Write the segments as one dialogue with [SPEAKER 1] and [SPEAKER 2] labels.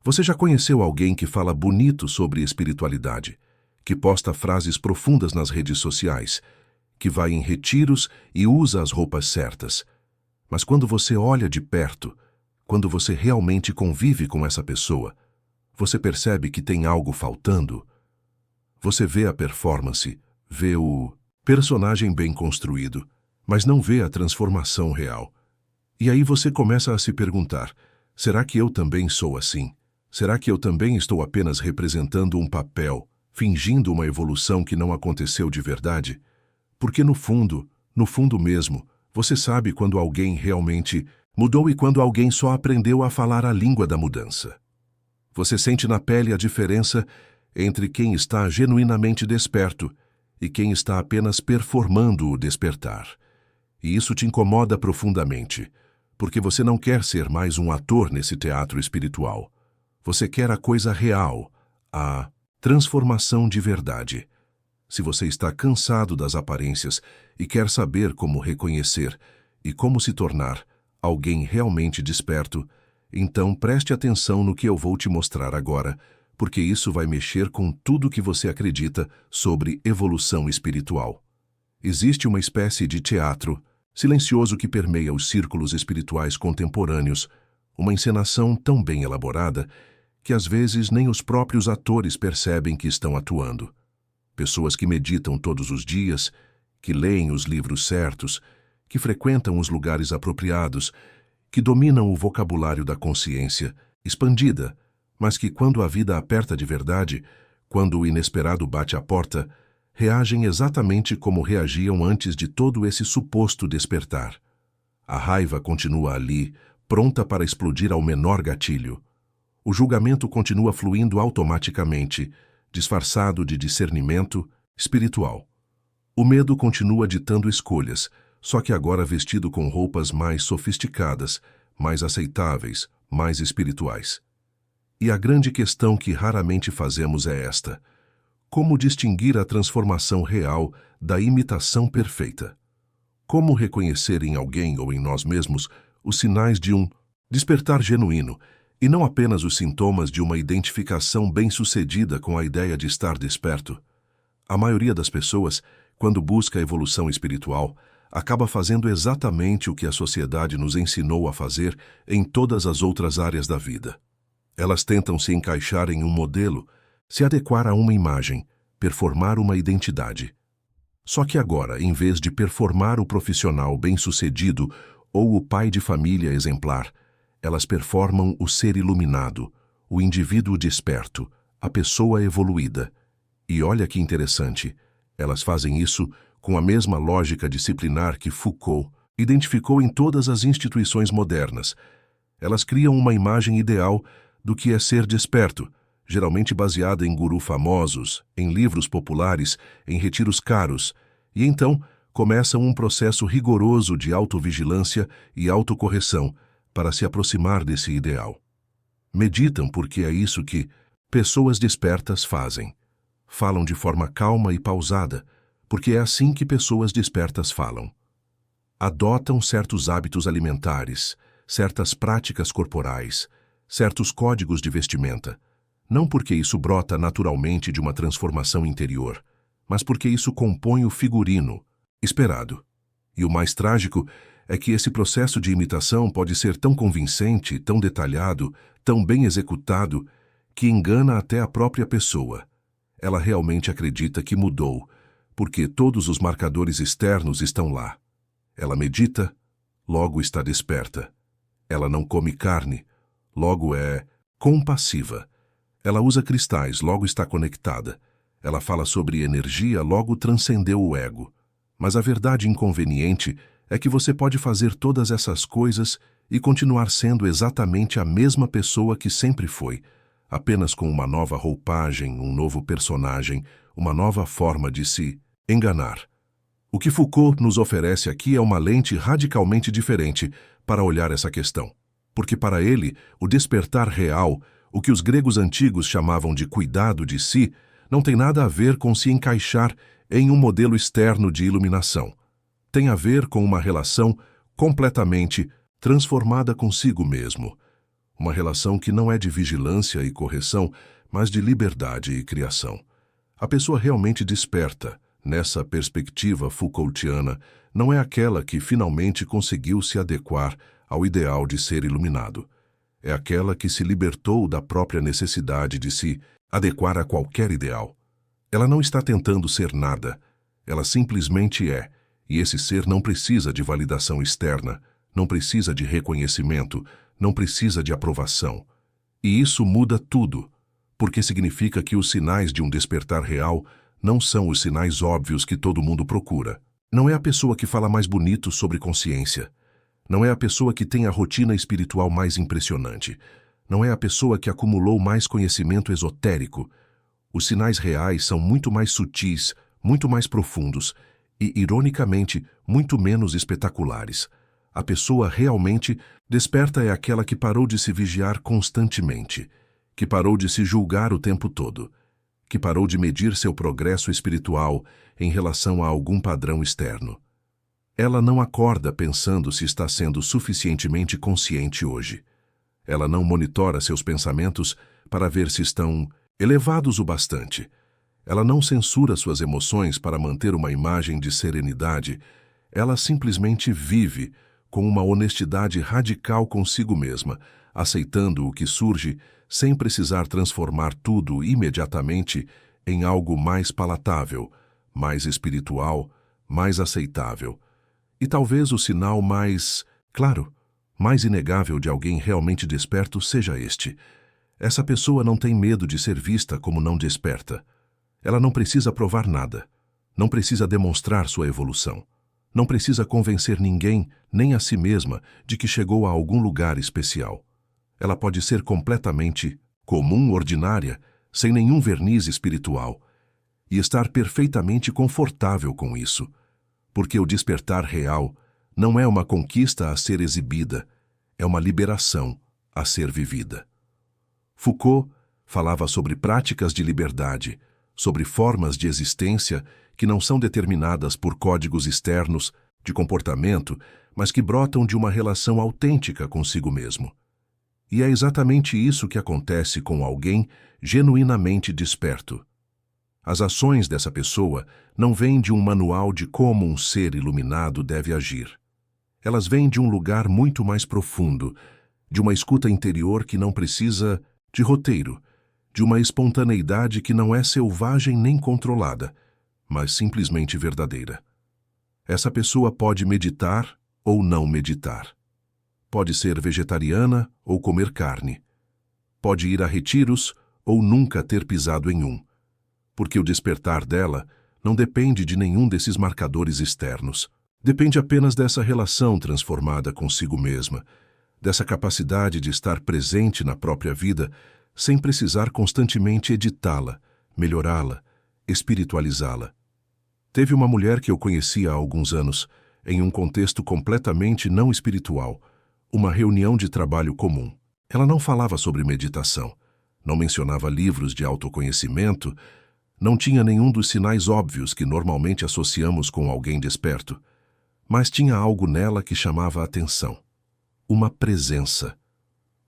[SPEAKER 1] Você já conheceu alguém que fala bonito sobre espiritualidade, que posta frases profundas nas redes sociais, que vai em retiros e usa as roupas certas? Mas quando você olha de perto, quando você realmente convive com essa pessoa, você percebe que tem algo faltando. Você vê a performance, vê o personagem bem construído, mas não vê a transformação real. E aí você começa a se perguntar: será que eu também sou assim? Será que eu também estou apenas representando um papel, fingindo uma evolução que não aconteceu de verdade? Porque no fundo mesmo, você sabe quando alguém realmente mudou e quando alguém só aprendeu a falar a língua da mudança. Você sente na pele a diferença entre quem está genuinamente desperto e quem está apenas performando o despertar. E isso te incomoda profundamente, porque você não quer ser mais um ator nesse teatro espiritual. Você quer a coisa real, a transformação de verdade. Se você está cansado das aparências e quer saber como reconhecer e como se tornar alguém realmente desperto, então preste atenção no que eu vou te mostrar agora, porque isso vai mexer com tudo que você acredita sobre evolução espiritual. Existe uma espécie de teatro silencioso que permeia os círculos espirituais contemporâneos, uma encenação tão bem elaborada que às vezes nem os próprios atores percebem que estão atuando. Pessoas que meditam todos os dias, que leem os livros certos, que frequentam os lugares apropriados, que dominam o vocabulário da consciência expandida, mas que quando a vida aperta de verdade, quando o inesperado bate à porta, reagem exatamente como reagiam antes de todo esse suposto despertar. A raiva continua ali, pronta para explodir ao menor gatilho. O julgamento continua fluindo automaticamente, disfarçado de discernimento espiritual. O medo continua ditando escolhas, só que agora vestido com roupas mais sofisticadas, mais aceitáveis, mais espirituais. E a grande questão que raramente fazemos é esta: como distinguir a transformação real da imitação perfeita? Como reconhecer em alguém ou em nós mesmos os sinais de um despertar genuíno, e não apenas os sintomas de uma identificação bem-sucedida com a ideia de estar desperto? A maioria das pessoas, quando busca a evolução espiritual, acaba fazendo exatamente o que a sociedade nos ensinou a fazer em todas as outras áreas da vida. Elas tentam se encaixar em um modelo, se adequar a uma imagem, performar uma identidade. Só que agora, em vez de performar o profissional bem-sucedido ou o pai de família exemplar, elas performam o ser iluminado, o indivíduo desperto, a pessoa evoluída. E olha que interessante, elas fazem isso com a mesma lógica disciplinar que Foucault identificou em todas as instituições modernas. Elas criam uma imagem ideal do que é ser desperto, geralmente baseada em gurus famosos, em livros populares, em retiros caros, e então começam um processo rigoroso de autovigilância e autocorreção para se aproximar desse ideal. Meditam porque é isso que pessoas despertas fazem. Falam de forma calma e pausada, porque é assim que pessoas despertas falam. Adotam certos hábitos alimentares, certas práticas corporais, certos códigos de vestimenta, não porque isso brota naturalmente de uma transformação interior, mas porque isso compõe o figurino esperado. E o mais trágico é que esse processo de imitação pode ser tão convincente, tão detalhado, tão bem executado, que engana até a própria pessoa. Ela realmente acredita que mudou, porque todos os marcadores externos estão lá. Ela medita, logo está desperta. Ela não come carne, logo é compassiva. Ela usa cristais, logo está conectada. Ela fala sobre energia, logo transcendeu o ego. Mas a verdade inconveniente é que você pode fazer todas essas coisas e continuar sendo exatamente a mesma pessoa que sempre foi, apenas com uma nova roupagem, um novo personagem, uma nova forma de se enganar. O que Foucault nos oferece aqui é uma lente radicalmente diferente para olhar essa questão, porque para ele, o despertar real, o que os gregos antigos chamavam de cuidado de si, não tem nada a ver com se encaixar em um modelo externo de iluminação. Tem a ver com uma relação completamente transformada consigo mesmo. Uma relação que não é de vigilância e correção, mas de liberdade e criação. A pessoa realmente desperta, nessa perspectiva Foucaultiana, não é aquela que finalmente conseguiu se adequar ao ideal de ser iluminado. É aquela que se libertou da própria necessidade de se adequar a qualquer ideal. Ela não está tentando ser nada, ela simplesmente é, e esse ser não precisa de validação externa, não precisa de reconhecimento, não precisa de aprovação. E isso muda tudo, porque significa que os sinais de um despertar real não são os sinais óbvios que todo mundo procura. Não é a pessoa que fala mais bonito sobre consciência. Não é a pessoa que tem a rotina espiritual mais impressionante. Não é a pessoa que acumulou mais conhecimento esotérico. Os sinais reais são muito mais sutis, muito mais profundos e, ironicamente, muito menos espetaculares. A pessoa realmente desperta é aquela que parou de se vigiar constantemente, que parou de se julgar o tempo todo, que parou de medir seu progresso espiritual em relação a algum padrão externo. Ela não acorda pensando se está sendo suficientemente consciente hoje. Ela não monitora seus pensamentos para ver se estão elevados o bastante. Ela não censura suas emoções para manter uma imagem de serenidade. Ela simplesmente vive com uma honestidade radical consigo mesma, aceitando o que surge sem precisar transformar tudo imediatamente em algo mais palatável, mais espiritual, mais aceitável. E talvez o sinal mais, claro, mais inegável de alguém realmente desperto seja este. Essa pessoa não tem medo de ser vista como não desperta. Ela não precisa provar nada. Não precisa demonstrar sua evolução. Não precisa convencer ninguém, nem a si mesma, de que chegou a algum lugar especial. Ela pode ser completamente comum, ordinária, sem nenhum verniz espiritual, e estar perfeitamente confortável com isso, porque o despertar real não é uma conquista a ser exibida, é uma liberação a ser vivida. Foucault falava sobre práticas de liberdade, sobre formas de existência que não são determinadas por códigos externos de comportamento, mas que brotam de uma relação autêntica consigo mesmo. E é exatamente isso que acontece com alguém genuinamente desperto. As ações dessa pessoa não vêm de um manual de como um ser iluminado deve agir. Elas vêm de um lugar muito mais profundo, de uma escuta interior que não precisa de roteiro, de uma espontaneidade que não é selvagem nem controlada, mas simplesmente verdadeira. Essa pessoa pode meditar ou não meditar. Pode ser vegetariana ou comer carne. Pode ir a retiros ou nunca ter pisado em um, porque o despertar dela não depende de nenhum desses marcadores externos. Depende apenas dessa relação transformada consigo mesma, dessa capacidade de estar presente na própria vida sem precisar constantemente editá-la, melhorá-la, espiritualizá-la. Teve uma mulher que eu conheci há alguns anos, em um contexto completamente não espiritual, uma reunião de trabalho comum. Ela não falava sobre meditação, não mencionava livros de autoconhecimento, não tinha nenhum dos sinais óbvios que normalmente associamos com alguém desperto, mas tinha algo nela que chamava a atenção. Uma presença,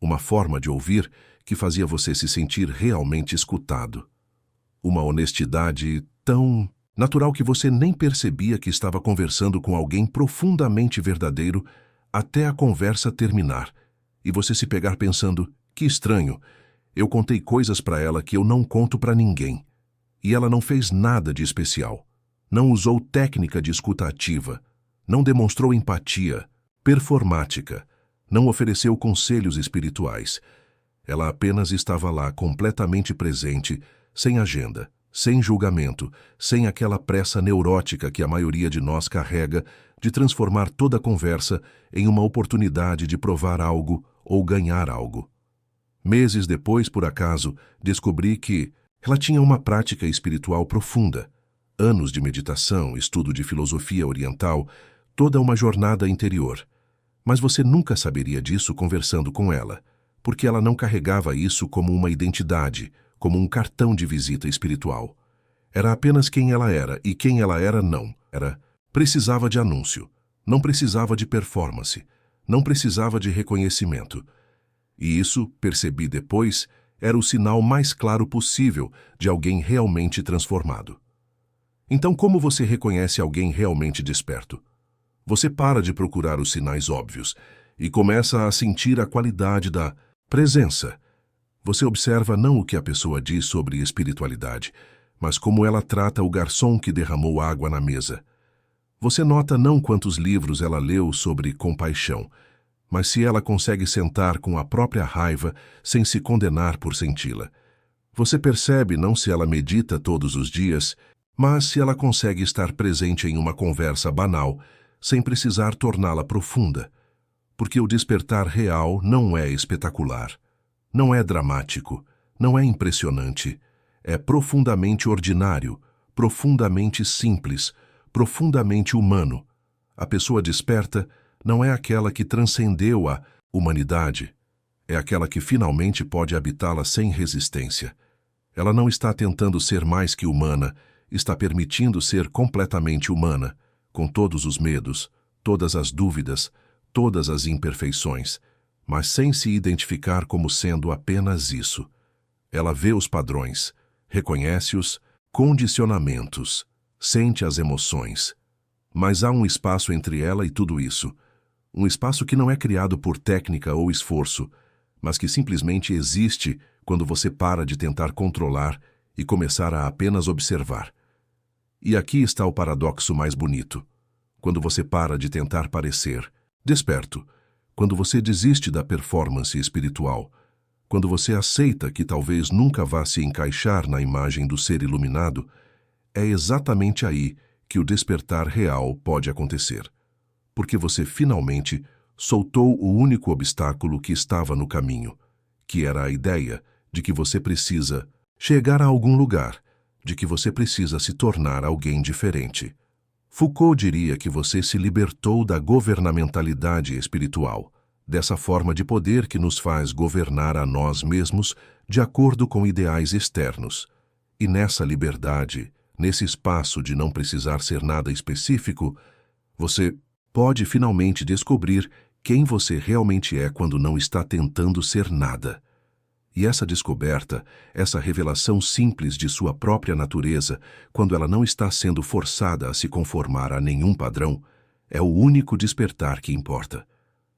[SPEAKER 1] uma forma de ouvir que fazia você se sentir realmente escutado. Uma honestidade tão natural que você nem percebia que estava conversando com alguém profundamente verdadeiro até a conversa terminar, e você se pegar pensando, que estranho, eu contei coisas para ela que eu não conto para ninguém. E ela não fez nada de especial. Não usou técnica de escuta ativa, não demonstrou empatia, performática, não ofereceu conselhos espirituais. Ela apenas estava lá completamente presente, sem agenda, sem julgamento, sem aquela pressa neurótica que a maioria de nós carrega de transformar toda a conversa em uma oportunidade de provar algo ou ganhar algo. Meses depois, por acaso, descobri que ela tinha uma prática espiritual profunda, anos de meditação, estudo de filosofia oriental, toda uma jornada interior. Mas você nunca saberia disso conversando com ela, porque ela não carregava isso como uma identidade, como um cartão de visita espiritual. Era apenas quem ela era, e quem ela era não. Precisava de anúncio, não precisava de performance, não precisava de reconhecimento. E isso, percebi depois, era o sinal mais claro possível de alguém realmente transformado. Então, como você reconhece alguém realmente desperto? Você para de procurar os sinais óbvios e começa a sentir a qualidade da presença. Você observa não o que a pessoa diz sobre espiritualidade, mas como ela trata o garçom que derramou água na mesa. Você nota não quantos livros ela leu sobre compaixão, mas se ela consegue sentar com a própria raiva sem se condenar por senti-la. Você percebe não se ela medita todos os dias, mas se ela consegue estar presente em uma conversa banal, sem precisar torná-la profunda. Porque o despertar real não é espetacular, não é dramático, não é impressionante. É profundamente ordinário, profundamente simples, profundamente humano. A pessoa desperta não é aquela que transcendeu a humanidade, é aquela que finalmente pode habitá-la sem resistência. Ela não está tentando ser mais que humana, está permitindo ser completamente humana, com todos os medos, todas as dúvidas, todas as imperfeições, mas sem se identificar como sendo apenas isso. Ela vê os padrões, reconhece os condicionamentos, sente as emoções. Mas há um espaço entre ela e tudo isso. Um espaço que não é criado por técnica ou esforço, mas que simplesmente existe quando você para de tentar controlar e começar a apenas observar. E aqui está o paradoxo mais bonito. Quando você para de tentar parecer desperto, quando você desiste da performance espiritual, quando você aceita que talvez nunca vá se encaixar na imagem do ser iluminado, é exatamente aí que o despertar real pode acontecer. Porque você finalmente soltou o único obstáculo que estava no caminho, que era a ideia de que você precisa chegar a algum lugar, de que você precisa se tornar alguém diferente. Foucault diria que você se libertou da governamentalidade espiritual, dessa forma de poder que nos faz governar a nós mesmos de acordo com ideais externos. E nessa liberdade, nesse espaço de não precisar ser nada específico, você pode finalmente descobrir quem você realmente é quando não está tentando ser nada. E essa descoberta, essa revelação simples de sua própria natureza, quando ela não está sendo forçada a se conformar a nenhum padrão, é o único despertar que importa.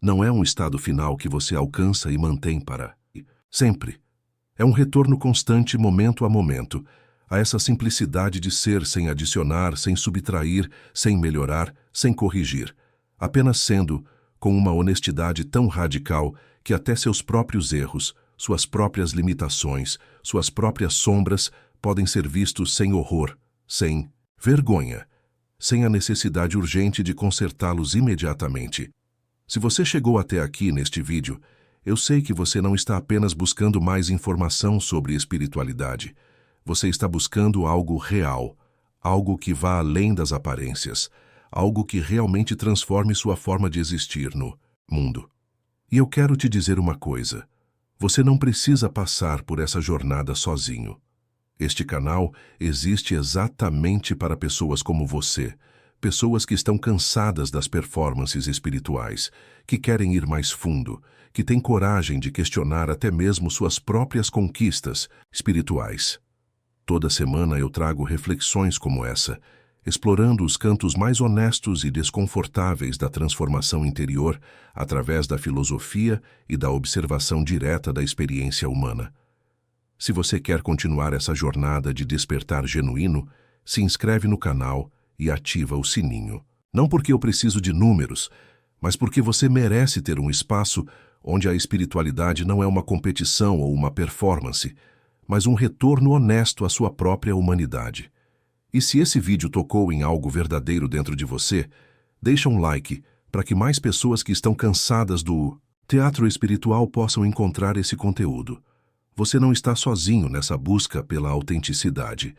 [SPEAKER 1] Não é um estado final que você alcança e mantém para sempre. É um retorno constante, momento a momento, a essa simplicidade de ser sem adicionar, sem subtrair, sem melhorar, sem corrigir, apenas sendo, com uma honestidade tão radical que até seus próprios erros, suas próprias limitações, suas próprias sombras podem ser vistos sem horror, sem vergonha, sem a necessidade urgente de consertá-los imediatamente. Se você chegou até aqui neste vídeo, eu sei que você não está apenas buscando mais informação sobre espiritualidade. Você está buscando algo real, algo que vá além das aparências, algo que realmente transforme sua forma de existir no mundo. E eu quero te dizer uma coisa. Você não precisa passar por essa jornada sozinho. Este canal existe exatamente para pessoas como você, pessoas que estão cansadas das performances espirituais, que querem ir mais fundo, que têm coragem de questionar até mesmo suas próprias conquistas espirituais. Toda semana eu trago reflexões como essa, explorando os cantos mais honestos e desconfortáveis da transformação interior através da filosofia e da observação direta da experiência humana. Se você quer continuar essa jornada de despertar genuíno, se inscreve no canal e ativa o sininho. Não porque eu preciso de números, mas porque você merece ter um espaço onde a espiritualidade não é uma competição ou uma performance, mas um retorno honesto à sua própria humanidade. E se esse vídeo tocou em algo verdadeiro dentro de você, deixa um like para que mais pessoas que estão cansadas do teatro espiritual possam encontrar esse conteúdo. Você não está sozinho nessa busca pela autenticidade.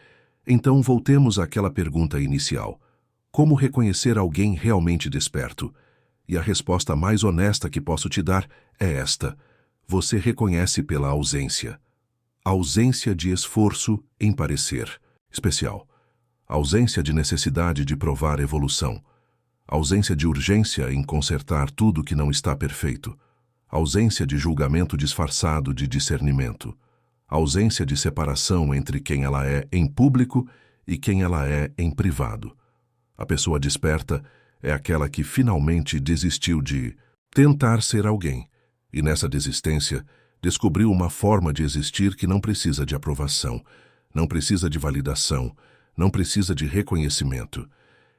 [SPEAKER 1] Então voltemos àquela pergunta inicial. Como reconhecer alguém realmente desperto? E a resposta mais honesta que posso te dar é esta. Você reconhece pela ausência. Ausência de esforço em parecer especial. Ausência de necessidade de provar evolução. Ausência de urgência em consertar tudo que não está perfeito. ausência de julgamento disfarçado de discernimento, ausência de separação entre quem ela é em público e quem ela é em privado. A pessoa desperta é aquela que finalmente desistiu de tentar ser alguém e, nessa desistência, descobriu uma forma de existir que não precisa de aprovação, não precisa de validação, não precisa de reconhecimento.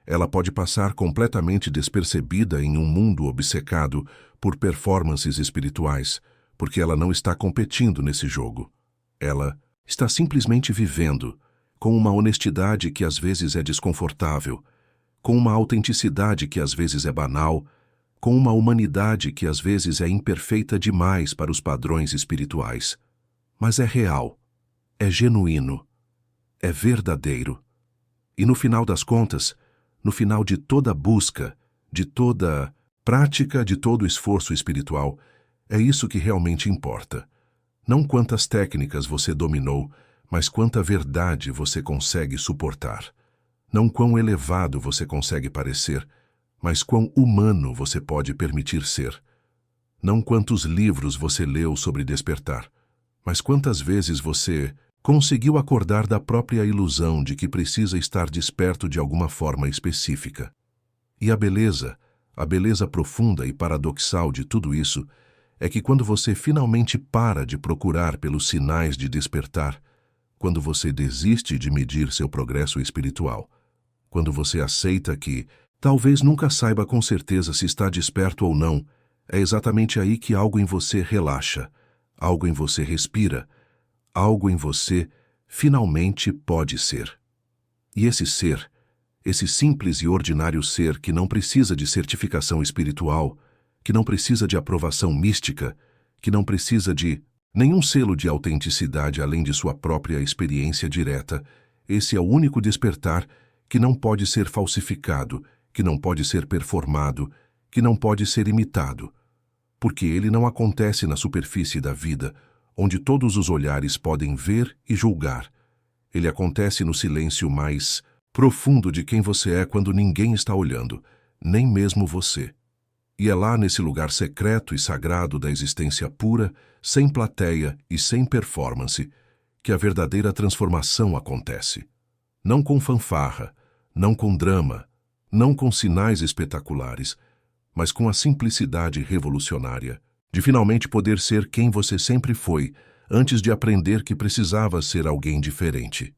[SPEAKER 1] Ela pode passar completamente despercebida em um mundo obcecado por performances espirituais, porque ela não está competindo nesse jogo. Ela está simplesmente vivendo, com uma honestidade que às vezes é desconfortável, com uma autenticidade que às vezes é banal, com uma humanidade que às vezes é imperfeita demais para os padrões espirituais. Mas é real, é genuíno, é verdadeiro. E no final das contas, no final de toda busca, de toda prática, de todo esforço espiritual, é isso que realmente importa. Não quantas técnicas você dominou, mas quanta verdade você consegue suportar. Não quão elevado você consegue parecer, mas quão humano você pode permitir ser. Não quantos livros você leu sobre despertar, mas quantas vezes você conseguiu acordar da própria ilusão de que precisa estar desperto de alguma forma específica. E a beleza profunda e paradoxal de tudo isso é que quando você finalmente para de procurar pelos sinais de despertar, quando você desiste de medir seu progresso espiritual, quando você aceita que talvez nunca saiba com certeza se está desperto ou não, é exatamente aí que algo em você relaxa, algo em você respira, algo em você finalmente pode ser. E esse ser, esse simples e ordinário ser que não precisa de certificação espiritual, que não precisa de aprovação mística, que não precisa de nenhum selo de autenticidade além de sua própria experiência direta, esse é o único despertar que não pode ser falsificado, que não pode ser performado, que não pode ser imitado, porque ele não acontece na superfície da vida, onde todos os olhares podem ver e julgar. Ele acontece no silêncio mais profundo de quem você é quando ninguém está olhando, nem mesmo você. E é lá nesse lugar secreto e sagrado da existência pura, sem plateia e sem performance, que a verdadeira transformação acontece. Não com fanfarra, não com drama, não com sinais espetaculares, mas com a simplicidade revolucionária de finalmente poder ser quem você sempre foi, antes de aprender que precisava ser alguém diferente.